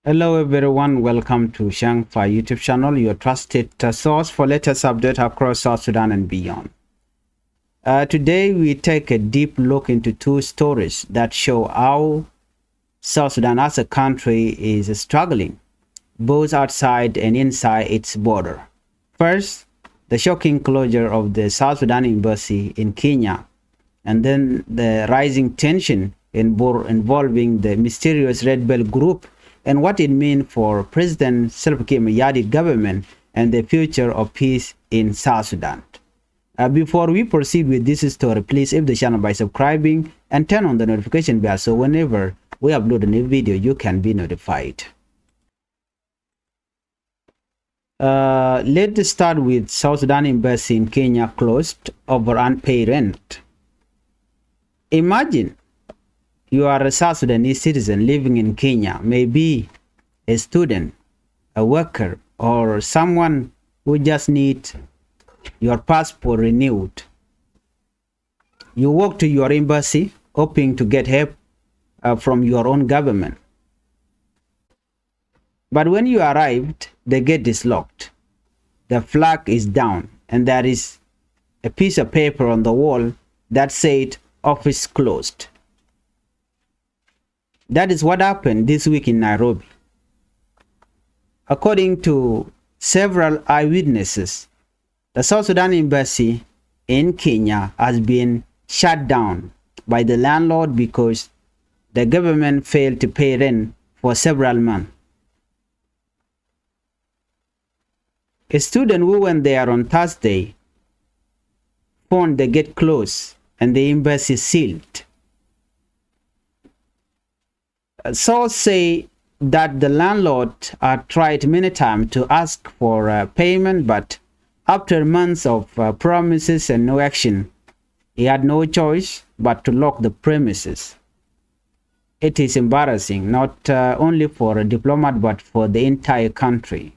Hello everyone, welcome to Changfied YouTube channel, your trusted source for latest updates across South Sudan and beyond. Today we take a deep look into two stories that show how South Sudan as a country is struggling, both outside and inside its border. First, the shocking closure of the South Sudan embassy in Kenya, and then the rising tension involving the mysterious Red Bell group and what it means for President Salva Kiir Mayardit government and the future of peace in South Sudan. Before we proceed with this story, please hit the channel by subscribing and turn on the notification bell so whenever we upload a new video, you can be notified. Let's start with South Sudan embassy in Kenya closed over unpaid rent. Imagine you are a South Sudanese citizen living in Kenya, maybe a student, a worker, or someone who just needs your passport renewed. You walk to your embassy hoping to get help from your own government. But when you arrived, the gate is locked, the flag is down, and there is a piece of paper on the wall that said office closed. That is what happened this week in Nairobi. According to several eyewitnesses, the South Sudan embassy in Kenya has been shut down by the landlord because the government failed to pay rent for several months. A student who went there on Thursday found the gate closed and the embassy sealed. Sources say that the landlord had tried many times to ask for payment, but after months of promises and no action, he had no choice but to lock the premises. It is embarrassing, not only for a diplomat, but for the entire country.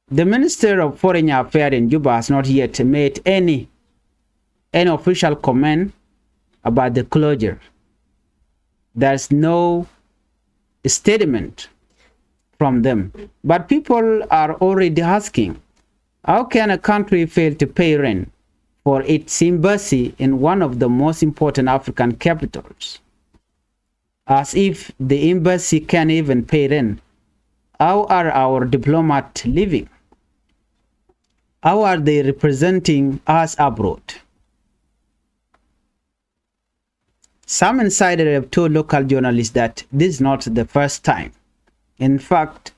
The Minister of Foreign Affairs in Juba has not yet made any official comment about the closure. There's no statement from them. But people are already asking, how can a country fail to pay rent for its embassy in one of the most important African capitals? As if the embassy can't even pay rent, how are our diplomats living? How are they representing us abroad? Some insiders have told local journalists that this is not the first time. In fact,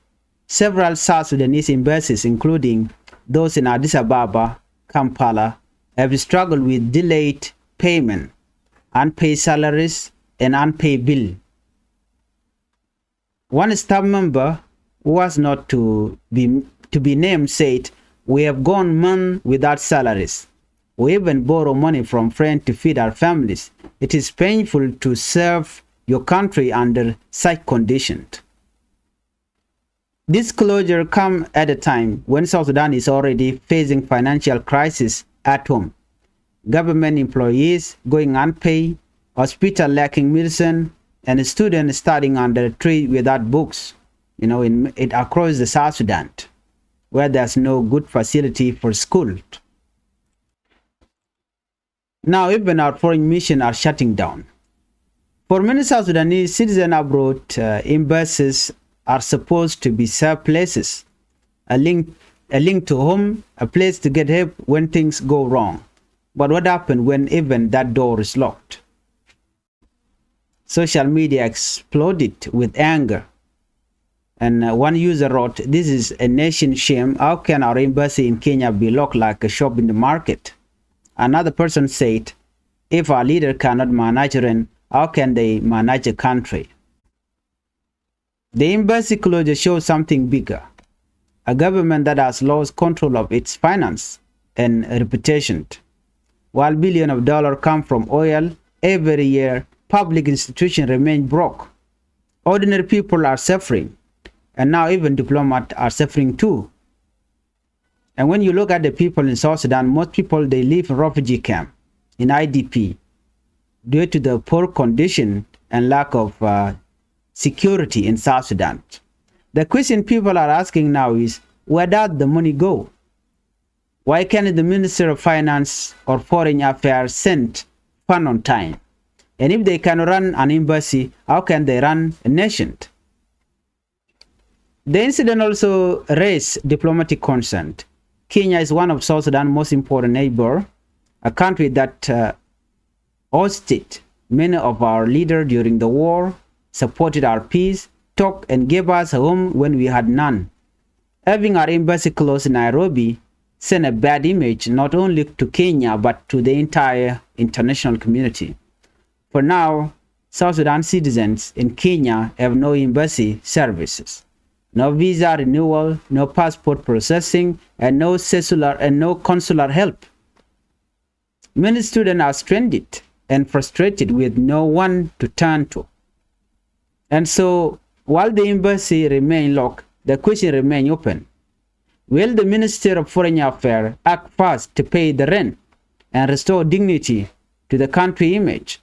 several South Sudanese embassies, including those in Addis Ababa, Kampala, have struggled with delayed payment, unpaid salaries, and unpaid bills. One staff member who was not to be named said, "We have gone months without salaries. We even borrow money from friends to feed our families. It is painful to serve your country under such conditions." This closure comes at a time when South Sudan is already facing financial crisis at home. Government employees going unpaid, hospital lacking medicine, and students studying under a tree without books, across the South Sudan, where there's no good facility for school. Now even our foreign missions are shutting down. For many South Sudanese citizens abroad, embassies are supposed to be safe places, a link to home, a place to get help when things go wrong. But what happens when even that door is locked? Social media exploded with anger. And one user wrote, "This is a nation shame. How can our embassy in Kenya be locked like a shop in the market?" Another person said, "If our leader cannot manage rent, how can they manage a country?" The embassy closure shows something bigger. A government that has lost control of its finance and reputation. While billions of dollars come from oil every year, public institutions remain broke. Ordinary people are suffering. And now even diplomats are suffering too. And when you look at the people in South Sudan, most people, they live in refugee camp, in IDP, due to the poor condition and lack of security in South Sudan. The question people are asking now is, where does the money go? Why can't the Minister of Finance or Foreign Affairs send fund on time? And if they can run an embassy, how can they run a nation? The incident also raised diplomatic concern. Kenya is one of South Sudan's most important neighbors, a country that hosted many of our leaders during the war, supported our peace, talked and gave us a home when we had none. Having our embassy closed in Nairobi sent a bad image not only to Kenya but to the entire international community. For now, South Sudan citizens in Kenya have no embassy services, no visa renewal, no passport processing, and no consular help. Many students are stranded and frustrated with no one to turn to. And so, while the embassy remains locked, the question remains open. Will the Minister of Foreign Affairs act fast to pay the rent and restore dignity to the country image?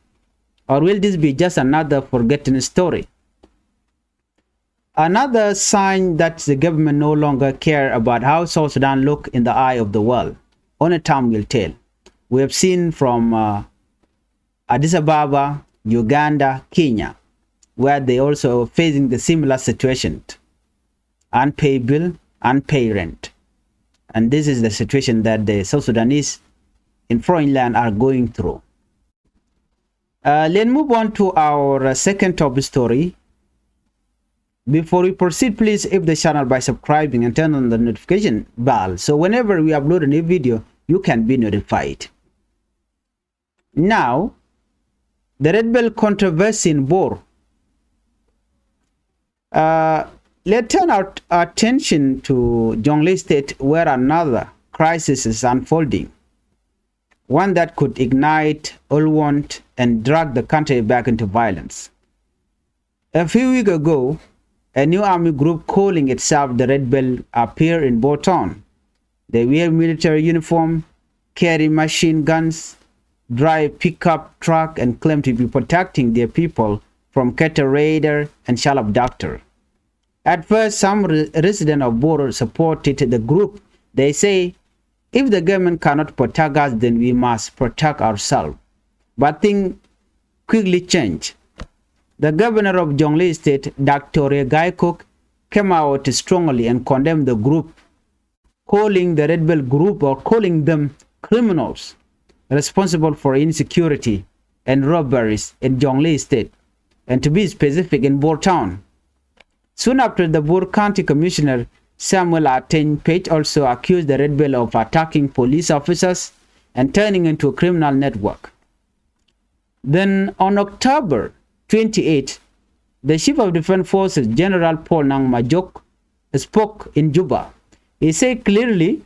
Or will this be just another forgotten story? Another sign that the government no longer cares about how South Sudan looks in the eye of the world. Only time will tell. We have seen from Addis Ababa, Uganda, Kenya, where they also facing the similar situation. Unpaid bill, unpaid rent. And this is the situation that the South Sudanese in foreign land are going through. Let's move on to our second top story. Before we proceed, please hit the channel by subscribing and turn on the notification bell, so whenever we upload a new video, you can be notified. Now, the Red Bell controversy in Bor. Let's turn our attention to Jonglei State, where another crisis is unfolding. One that could ignite unrest and drag the country back into violence. A few weeks ago, a new army group calling itself the Red Bell appeared in Bor town. They wear military uniform, carry machine guns, drive pickup truck, and claim to be protecting their people from cattle raider and shell abductor. At first, some residents of Bor supported the group. They say, if the government cannot protect us, then we must protect ourselves. But things quickly changed. The governor of Jonglei State, Dr. Gaikok, came out strongly and condemned the group, calling the Red Bell group, or calling them criminals responsible for insecurity and robberies in Jonglei State, and to be specific, in Bor town. Soon after, the Bor County Commissioner Samuel Ateng Page also accused the Red Bell of attacking police officers and turning into a criminal network. Then on October 28, the Chief of Defense Forces, General Paul Nang Majok, spoke in Juba. He said clearly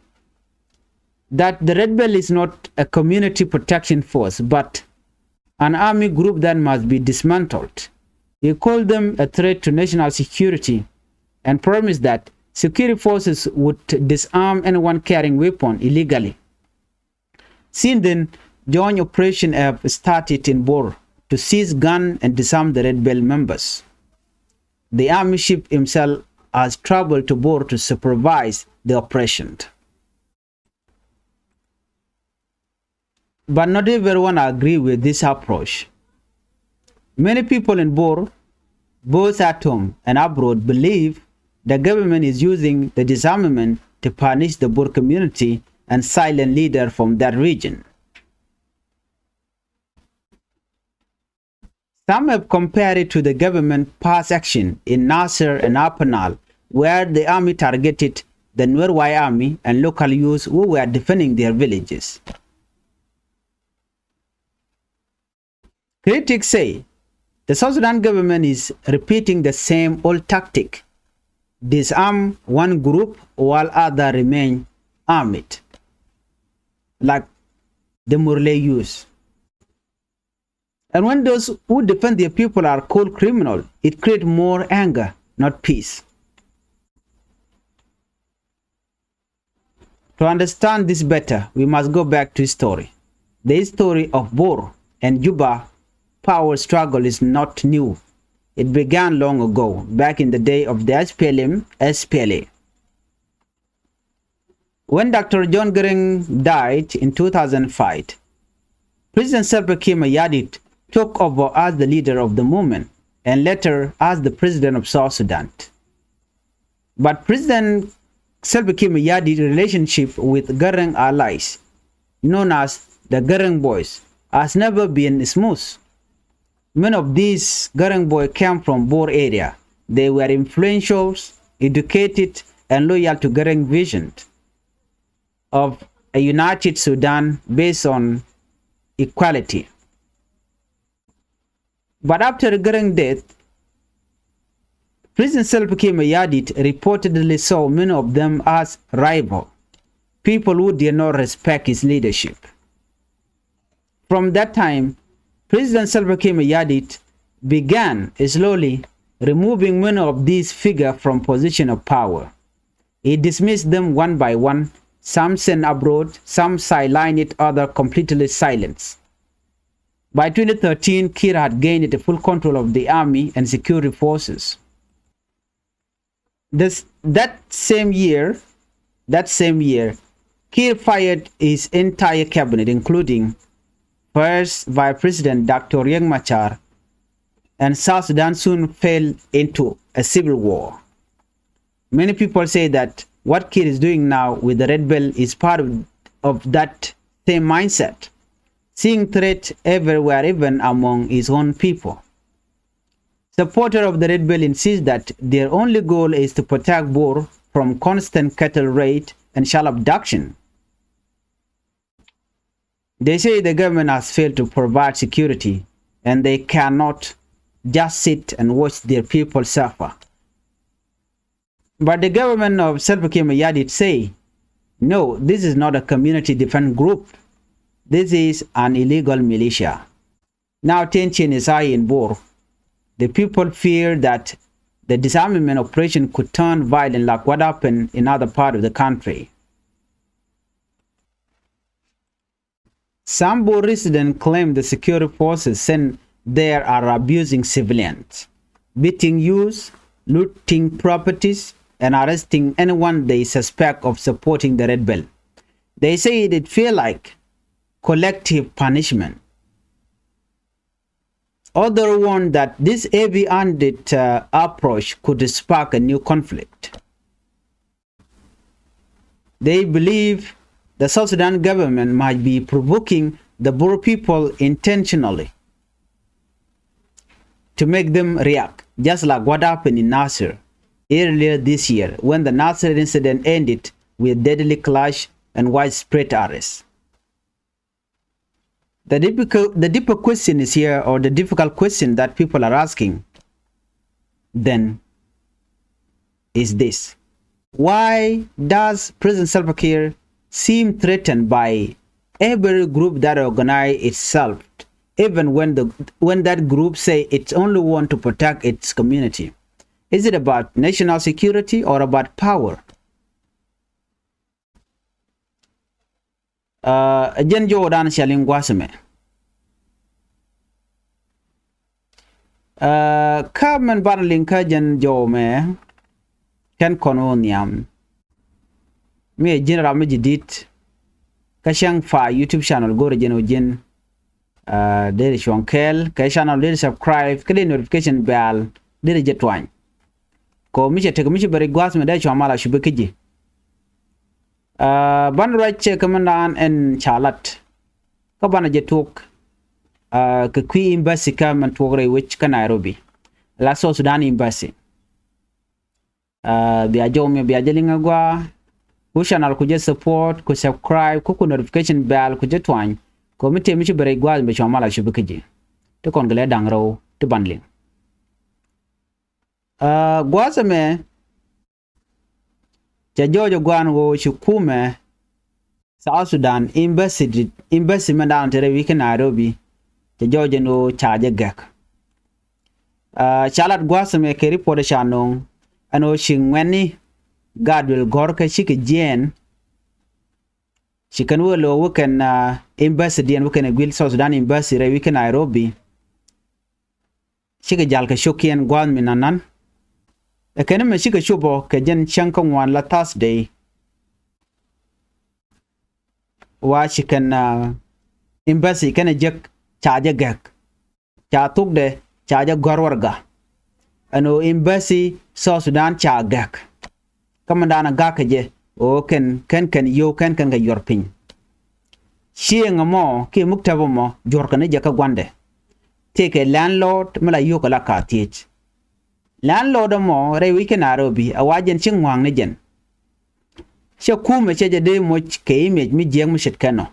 that the Red Bell is not a community protection force, but an army group that must be dismantled. He called them a threat to national security and promised that security forces would disarm anyone carrying weapons illegally. Since then, joint operations have started in Bor to seize guns and disarm the Red Bell members. The army chief himself has traveled to Bor to supervise the operation. But not everyone agrees with this approach. Many people in Bor, both at home and abroad, believe the government is using the disarmament to punish the Bor community and silent leaders from that region. Some have compared it to the government past action in Nasser and Apanal, where the army targeted the Nwerwai army and local youths who were defending their villages. Critics say the South Sudan government is repeating the same old tactic: disarm one group while others remain armed, like the Murle youth. And when those who defend their people are called criminals, it creates more anger, not peace. To understand this better, we must go back to history. The history of Bor and Juba power struggle is not new. It began long ago, back in the day of the SPLA. When Dr. John Garang died in 2005, President Salva Kiir Mayardit took over as the leader of the movement and later as the president of South Sudan. But President Salva Kiir Mayardit's relationship with Garang allies, known as the Garang boys, has never been smooth. Many of these Garang boys came from Bor area. They were influential, educated, and loyal to Garang vision of a united Sudan based on equality. But after Garang's death, President Salva Kiir Mayardit reportedly saw many of them as rivals, people who did not respect his leadership. From that time, President Salva Kiir Mayardit began slowly removing many of these figures from position of power. He dismissed them one by one. Some sent abroad, some sidelined it, others completely silenced. By 2013, Kiir had gained full control of the army and security forces. That same year, Kiir fired his entire cabinet, including first Vice President Dr. Riek Machar, and South Sudan soon fell into a civil war. Many people say that what Kiir is doing now with the Red Bell is part of that same mindset, seeing threat everywhere, even among his own people. Supporters of the Red Bell insist that their only goal is to protect Bor from constant cattle raid and child abduction. They say the government has failed to provide security and they cannot just sit and watch their people suffer. But the government of Salva Kiir Mayardit say, no, this is not a community defense group. This is an illegal militia. Now tension is high in Bor. The people fear that the disarmament operation could turn violent like what happened in other parts of the country. Some Bor residents claim the security forces sent there are abusing civilians, beating youths, looting properties, and arresting anyone they suspect of supporting the Red Bell. They say it feels like collective punishment. Others warn that this heavy-handed approach could spark a new conflict. They believe the South Sudan government might be provoking the Bor people intentionally to make them react, just like what happened in Nasser earlier this year, when the Nasser incident ended with deadly clash and widespread arrests. The deeper question is here, or the difficult question that people are asking then is this: why does President Salva Kiir seem threatened by every group that organizes itself, even when that group say it's only want to protect its community? Is it about national security or about power? Jen Jordan Shaling Wasame. Carmen Barlinka Jen Jome Ken Kononiam. Me General Majidit Changfied YouTube channel go to Jen there is Shonkel, channel there subscribe, click notification bell, there is Jetwine. Ko mishe take mishe bari gwas me da chwa mala shubekiji. Ban right check kamandan en chalat. Ka bana jetuk ka kwi embassy ka man togre which ka Nairobi. La South Sudan embassy. Biya jome biya jelinga gwa. Ku channel ku je support, ku subscribe, ku notification bell ku je twany. Ko mite mishe bari gwas me chwa mala shubekiji. To kon gele dangro to banling. Gwasame Jajojo Gwanwo Shukume South Sudan embassy mandan tere weekend Nairobi Jajojo no charge gak Chalat Gwasame ke report shanong ano shingweni God will gorka shike jen shikan wo weekend embassy dian weekend gwil South Sudan embassy re weekend Nairobi shiga jal ka shokien gwan minanan e kene me shiga shubo ke jen shankon wan la Thursday wa shikan embassy kana jek chaja gak cha tukde chaja gorwarga ano embassy South Sudan cha gak kamandana gak je o ken yo ken ga yorpin shienga mo ki muktabo mo jorkane jaka gwande take a landlord mala yo kala ka tich landlord mo re wiki Nairobi awajen chingwang ne jen she kume che de mo ke image mi jeng mi shit kano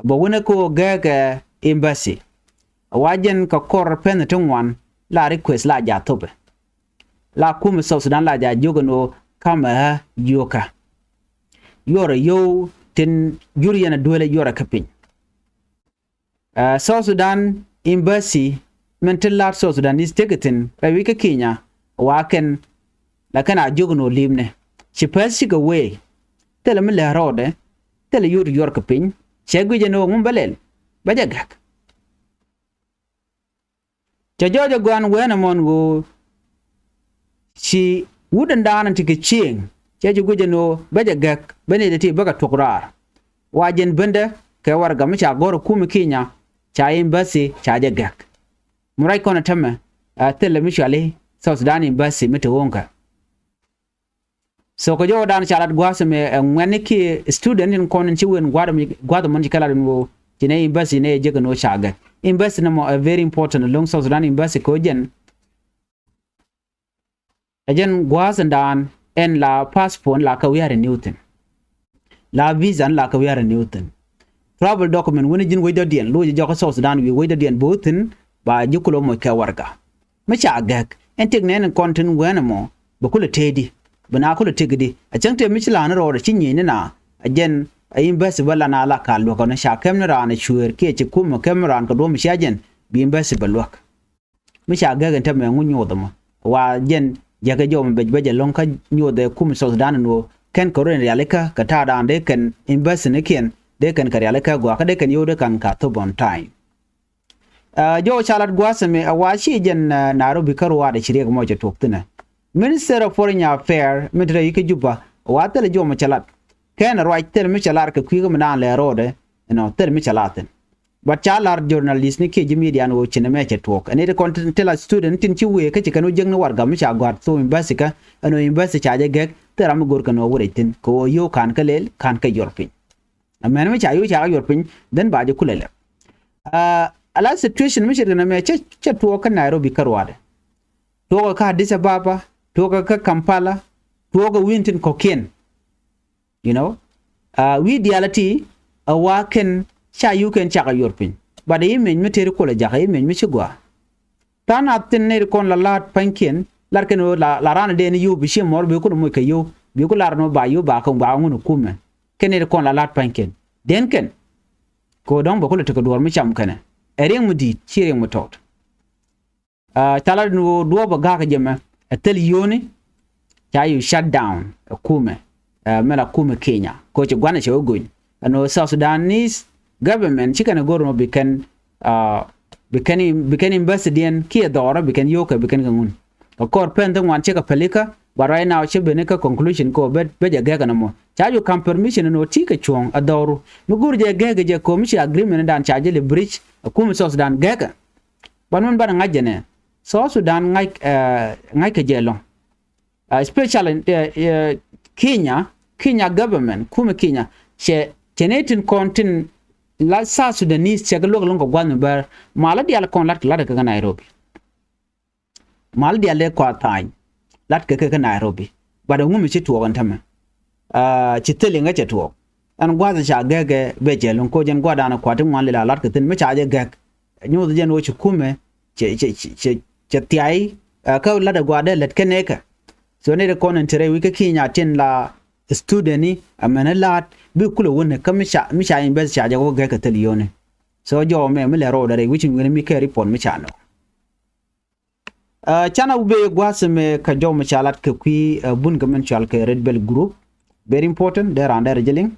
bo wona ko gaga embassy awajen ka kor pen tungwan la request la ja tobe la kume South Sudan la ja jogano kama yoka yora yo tin yuriana dole yora kapin South Sudan embassy mental lat South Sudan is ticketing ra wika Kenya waken la kana jogno limne she pasi go way tele me le rode tele yor kapin chegu jeno ngumbelel bajagak chajojo gwan wena mongo she wouldn't down and take ching cheju gujeno bajagak bene de ti baga tokrar wajen bende ke warga mi cha goro kuma Kenya cha embassy cha jagak murai kona tama tele mi chale South Sudan embassy mete wonka so ko jo dan chalat gwasme ngwane ki student in konen chi wen gwada mon kala no tine embassy ne jega no chaga embassy no a very important long South Sudan embassy ko jen ajen gwasan dan en la passport la ka wiare Newton la visa la ka wiare Newton travel document woni jin wayda dien lo je ko South Sudan wi wayda dien botin ba jikulo mo ka warga ma chaga en tegne kontin wenamo ba kula tedi bana kula tigidi a cante michila na ro cinye ni na ajen embassy bala na la ka lo na sha kamera na shuwer ke ci kuma kamera ka do mi shajen bi embassy balwak mi sha ga ganta me ngunyo da ma wa jen jaga jo me beje lonka nyo da kuma South Sudan no ken ko ren yalika ka ta da ande ken embassy ne ken de ken ka yalika go ka de ken yo de kan ka to bon time jo chalat gwasame awashi jen Nairobi karwa da shirye mo je toktuna Minister of Foreign Affairs midre yike juba watele jo machalat ken right tel michalar ke kwigo mena le rode no tel michalaten but chalar journalist ni ke media no chine meche talk and the content tell student tin chi we ke kanu jeng warga mi cha gwat so embassy ka ano embassy chaje gek teram gor kanu wore tin ko yo kan kalel kan ka yorpin amen mi cha yorpin den baje kulele ala situation mi shirna meche che talk Nairobi karwade to ka Addis Ababa toga ka Kampala toga wintin koken you know we reality awaken cha you can chaka yorpin but e men meteri ko la jaga e men mi chigwa tan atin ne kon la lat panken lar ken la rana de ni yu bi shem mor be ko mo kayo bi ko lar no ba yu ba ko ba ngunu kume ken ne kon la lat panken den ken ko don ba ko le to dor mi cham kana ering mu di chireng mu tot tala no do ba ga ka jema tel yoni chayu shut down kume mela kume Kenya ko ci gwana ci ogun no South Sudanese government chikana goro bikan ambassador ki dora bikan yoka bikan ngun ko pen wan cheka pelika but right now che beneka conclusion ko beja gaga namo chaju kam permission no tika chong adoru no gurje gaga je commission agreement dan chaje le bridge kume South Sudan gaga banun bana ngajene South Sudan ngai ke jelong especially Kenya government kuma Kenya chenetin kontin la South Sudanese che lo ko gwan bar mala dial kon lat la ka Nairobi mal dial le ko tan lat ka Nairobi bada ngumi ci tuwa tama ci tele nga ci tuwa an gwaza sha gege be jelong ko jen gwada na kwatin wan la lat ka tin me cha je gek nyu jen wo ci kume che tiai ka la da gwada let keneka so ne da konan tare wika Kenya tin la student ni amana lat bi kula wona kamisha in bez cha jago ga ka taliyone so jo me le ro da re wicin ngene mi ka report mi chano chana ube gwasme ka jo mi chalat ka kwi bun gamen chal ka Red Bell group very important there and there jeling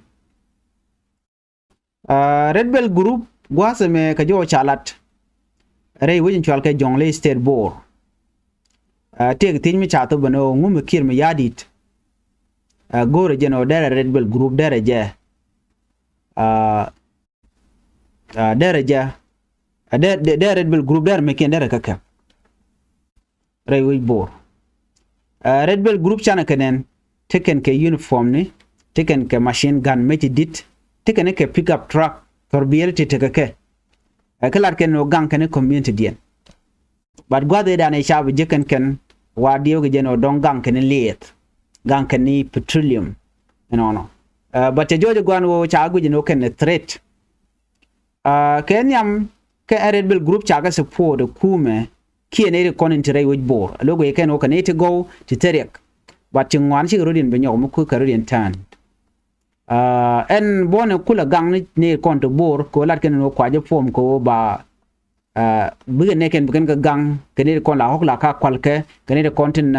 Red Bell group gwasme ka jo chalat rei wujin chwal ke jongle state bor te tin mi chato bano ngum kir mi yadit gore jeno dere red bell group dere je dere je de red bell group dere me ken dere kaka rei wuj bor red bell group chana kenen teken ke uniform ni teken ke machine gun meti dit teken ke pickup truck torbielti tekake kalar ken no gang ken community dien but gwade da ne shabu jeken ken wadio ge jeno don gang ken liet gang ken ni petroleum no but jojo gwan wo chagu jeno ken threat ken yam ke red bell group chaga support kume kiene kon intere wuj bor logo ken o ken go to terek but ngwan shi rodin be nyom ku karodin tan en bone kula gang ni kon to bor ko lat ken no kwaje form ko ba buge neken bugen ga gang ken kon la hokla ka kwalke ken kontin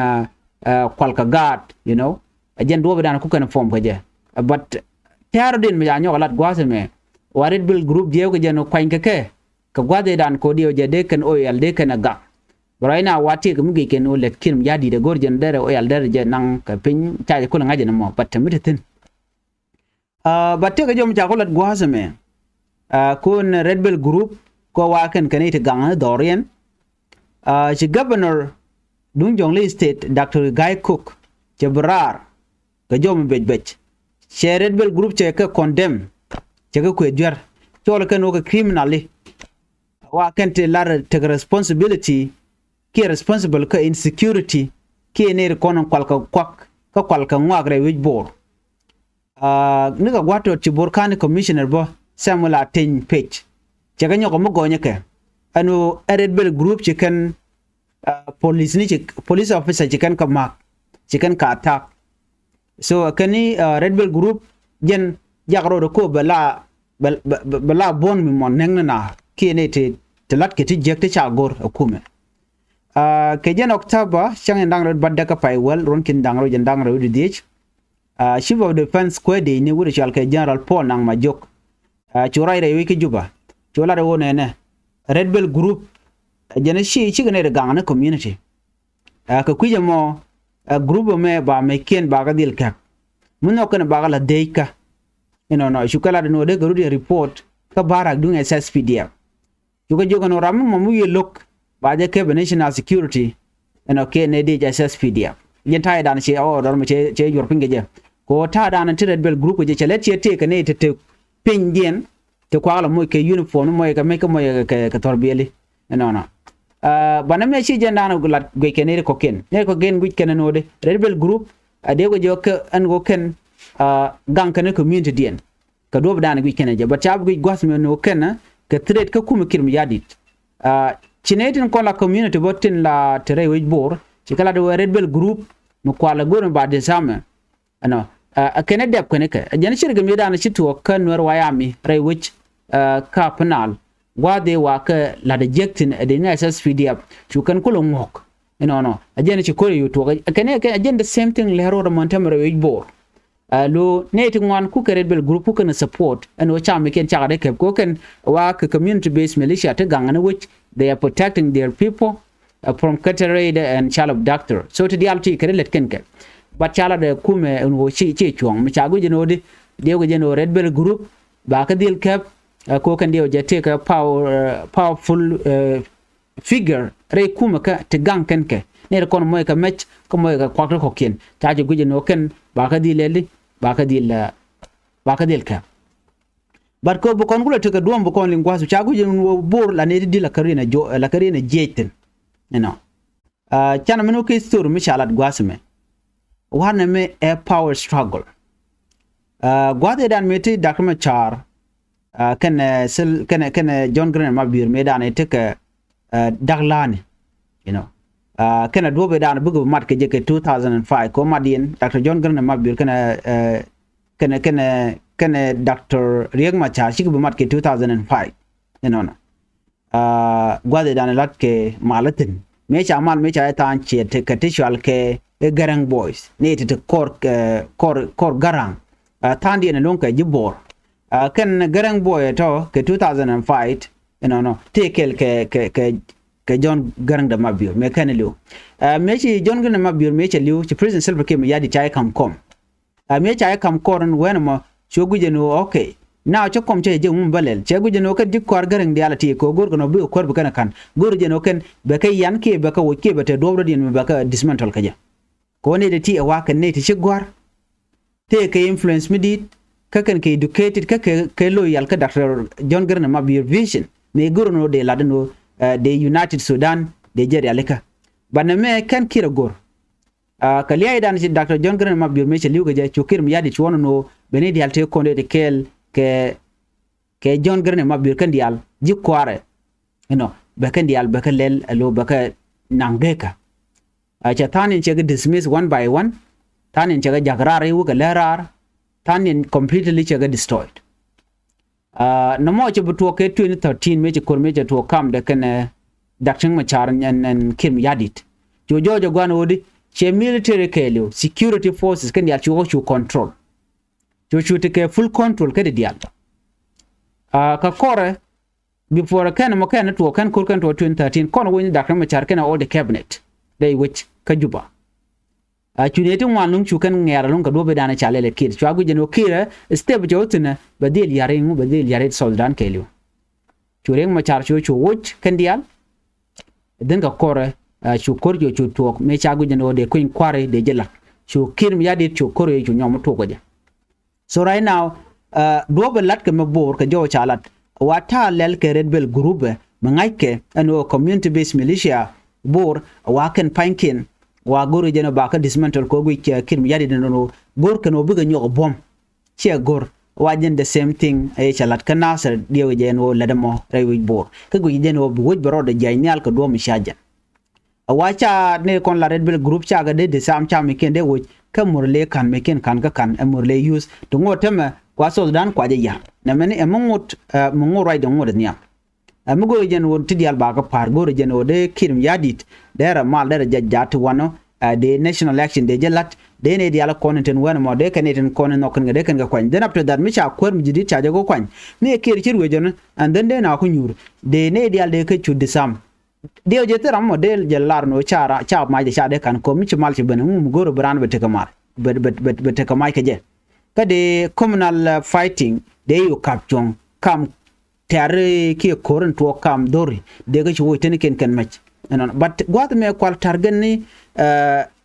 kwalka gad you know ajen do be dan ku ken form ko je but tarodin me ya nyolat gwase me warid bil group je ko je no kwanke ke ka gwade dan ko dio je de ken o yal de ken ga Baraina wati ke mugi ken o let kin yadi de gorjen dere o yal dere je nang ka pin ta ko ngaje no mo but mitatin batte ga jom chakolat gwasame kun red bell group ko waken kanite gang dorian the governor dun jongle state Dr. Guy Cook jabrar ga jom bejbej che red bell group che ka condemn che ka kwedwer chol ken o ka criminally waken te lar take responsibility ki responsible ka insecurity ki ne konon kwalka kwak ka kwalka ngwagre wij bor niga gwato tibor kan commissioner bo Samuel Aten page jaga nyoko mo gonye ke anu red bell group chicken police ni police officer chicken ka mak chicken ka attack so kani red bell group jen jagro ko bala bon mi mon neng na ki ne te lat ke ti jekte chagor akume ke jen october chang ndang red badda ka pai wel ron kin dangro jen dangro di dich chief of defense squad ni wuri chalke general Paul nang majok churai re wiki juba chola re wona ne red bell group jene chi gane de gangana community ka kuje mo group me ba me ken ba ga dil ka muno kana ba ga la deika no shukala de no de garudi report ka barak dung SSPDF yuga joga no ram mo mu yelok ba je ke national security ke ne de SSPDF yen tay dan che o dor me che yor pinge je ko ta dan red bell group je chelet che te ne te pingien te kwala mo ke uniform mo ka me ka mo ka torbeli no bana me chi je dan gulat ge ke ne ko ken guj ken no de red bell group ade go jo ke an go ken gang ken community dien ka do dan guj ken je ba tab guj gwas me no ken ka trade ka kuma kirmi yadit chinetin ko la community botin la tere wij bor chikala do red bell group no kwala goren ba de sama ano akene dep kene ka jan shirga mi dana chitu kan wer wayami ray which ka penal wade wa ka la de jektin de na SSPDF chu kan kulo ngok no ajene chi ko yuto akene ajene the same thing lero de montamre wij bor lo neti ngwan ku red bell group ku na support and wa cham ken chagade ke ko ken wa ka community based militia te gangana which they are protecting their people from cattle raid and child abductor so to the alti kere let kenke but chala de kume wo chi chuang mi chagu jeno de go jeno red bell group ba ka dil kep ko kan dio je take a powerful figure re kuma ka te gang kenke ne kon moy ka match ko moy ka kwakto ko ken ta ju jeno ken ba ka dileli ba ka dil ka bar ko bu kon gulo te ka duom bu kon lingwasu chagu jeno bor la ne di la karina jeten chana meno ke story mi chalat gwasme wana me a power struggle gwade dan meti dakma char kan John Green mabir me dan eteke daglani kana dobe dan bugu mat ke je ke 2005 ko madien Dr. John Green mabir kana Dr. Riek Machar shi bu mat ke 2005 gwade dan lat ke malatin me cha mal me cha ta che te katishal ke garang boys ne te kor garang tandi ne lonka jibor kan garang boy to ke 2005 no te kel ke John garang da mabir me kan liu me chi John garang mabir me chi liu chi president Salva Kiir me yadi chai kam kom me chai kam koran wen mo chogu no okay now cho kom che je balel che gu no kan dik kwar garang di alati ko gor no bi kwar bu kana kan gor je no kan be kay yan ke be ka wo ke be te do din be ka dismantle ka ja ko ne de ti a wa kan ne ti gwar te ke influence mi dit ka kan ke educated ka ke loyal ka Dr. John garang mabir vision me gor no de ladno the United Sudan de jeri aleka bana me kan kira gor kaliya idan si Dr. John garang mabir me che liu ga je chukir mi yadi chuono no benedi halte konde de kel ke John garang mabir kan dial ji kware be kan dial be ka lel alo be ka nangeka cha tanin che ga dismiss one by one tanin che ga jagrare wu ga lerar tanin completely che ga destroyed no mo che buto ke 2013 me che kor me che to kam de kan dakchang machar en kim yadit jojo gwan wodi che military kelio security forces kan dial chu control chu take full control ke dial ka kore before kan mo kan to kan kor kan to 2013 kon woni dakchang machar kan all the cabinet they which kajuba chuneti wanung chukan ngera lung ka do be dana chalele kir chwagu jeno kire step jotuna badil yare soldan kelio chureng machar chu wuch kandial den ka kore chu korjo chu tok me chagu jeno de kuin kware de jela chu kirm yadi chu kore chu nyom to goja so right now do be lat ka mabor ka jo chalat wata lel ke red bell group mangaike ano community based militia bor waken pankin wa goro jeno ba ka dismantle ko gu kirm yadi no gor kano buga nyok bom che gor wajen the same thing ay chalat kanasar diewe jeno ladamo rewi bor ka gu jeno bu woj baro de jaynyal ko do mi shaja awacha ne kon la red bell group cha ga de sam cha mi kende woj ka murle kan me ken kan ka kan murle use to ngotema kwa so dan kwa ya na mene emungut mungu right ngod nya amugo jeno tidial ba ka par goro jeno de kirm yadit dera mal dera jajjat wano the national election de jelat de ne diala content wan mo de kaneten konen nokon de kan ga kwan then after that mi cha kwar mi jidi cha jago kwan me kir chirwe jon and then de na ko nyur de ne dial de ke chudi sam de je teram mo de jelar no cha ma de cha de kan ko mi mal ci ben mu goro bran be te kamar be te kamai ke je ka de communal fighting de you kapjong kam tare ki koren to kam dori de ga ci wo ten ken match but gwat me kwal targen ni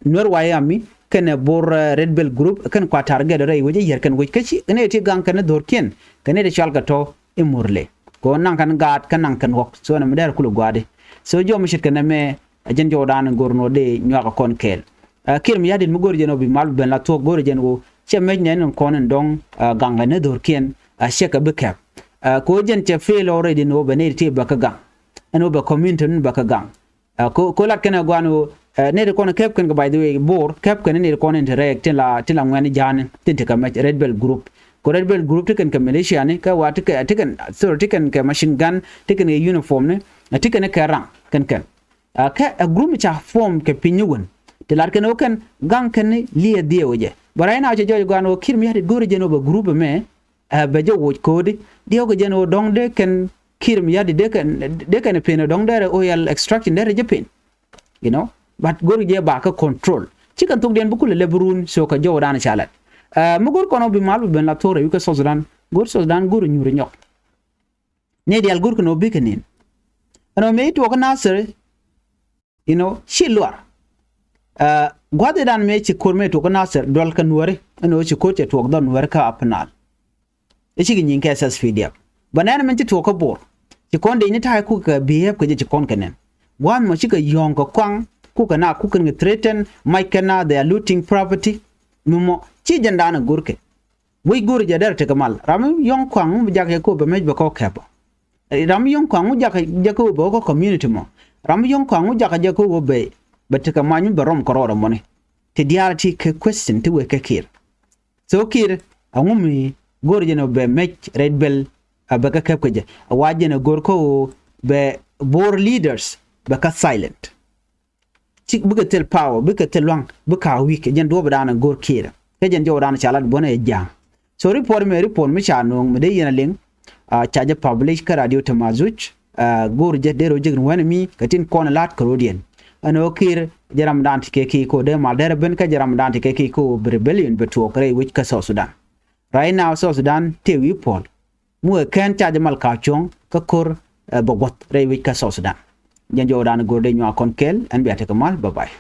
nor wayami ken bor red bell group ken kwa target re woje yer ken woj kachi ne ti gang ken dor ken de chalga to imurle ko nan kan gat kan nan kan wok so na mer kulu gwade so jo mi shit ken me ajen jo dan gorno de nyaka kon kel kirm yadin mu gor jeno bi mal ben la to gor jeno che me nen kon dong gang ne dor ken sheka bekap ko jen che fail already no be ti baka gang eno be community baka gang ko lat ken gwanu ne de kono kep ken by the way bor kep ken ne kono interact tila ngani jan tinte ka red bell group ko red bell group tiken ka militia ne ka wat ka tiken so tiken ka machine gun tiken e uniform ne tiken ka rang ken ka a group cha form ke pinyugun tilar ken oken gang ken liye die oje baray na je joy gano kirmi hadi gore jeno ba group me be jo wo kodi dio go jeno dong de ken kirmi hadi de ken pen dong de oil extraction de japan you know but gor je ba ka control chikan tok den bukule lebrun so ka jow dan chalat mu gor kono bi malu ben la tore yu ka South Sudan gor nyuri nyok ne dial gor kono bi kenin ano me to ka nasir you know shilwar gwade dan me chi korme to ka nasir dol kan wore ano chi ko che to don wore ka apnal e chi gin ka sas fidia banana men chi to ka bor chi konde ni ta ku ka behave ka chi kon kenen wan mo chi ka yong ka kwang kuka threaten maikana they are looting property mumo chi jandana gurke we gur jadar te kamal ram yong kwang jak ko be mej be ko kebo ram yong kwang jak ko be ko community mo ram yong kwang jak ko be te kamanyu be rom kororo moni te diarity ke question te we ke kir so kir angumi gur jeno be mej red bell be ka kebo je wajene gur ko be bor leaders be ka silent chik buka tel power buka tel wang buka week jen do badana gor kira ke jen jo dana chalat bona e jang so report me cha no me de yena ling chaja publish ka radio tamazuch gur je dero jign wen mi katin kon lat krodian ano kir jaram dan ke ki ko de mal der ben ka jaram dan ke ki ko rebellion beto kre which ka South Sudan right now South Sudan te wi pol mu ken cha jamal ka chong ka kur bogot re which ka South Sudan janjo dan gorde nyo kon kel an biate kamal bye bye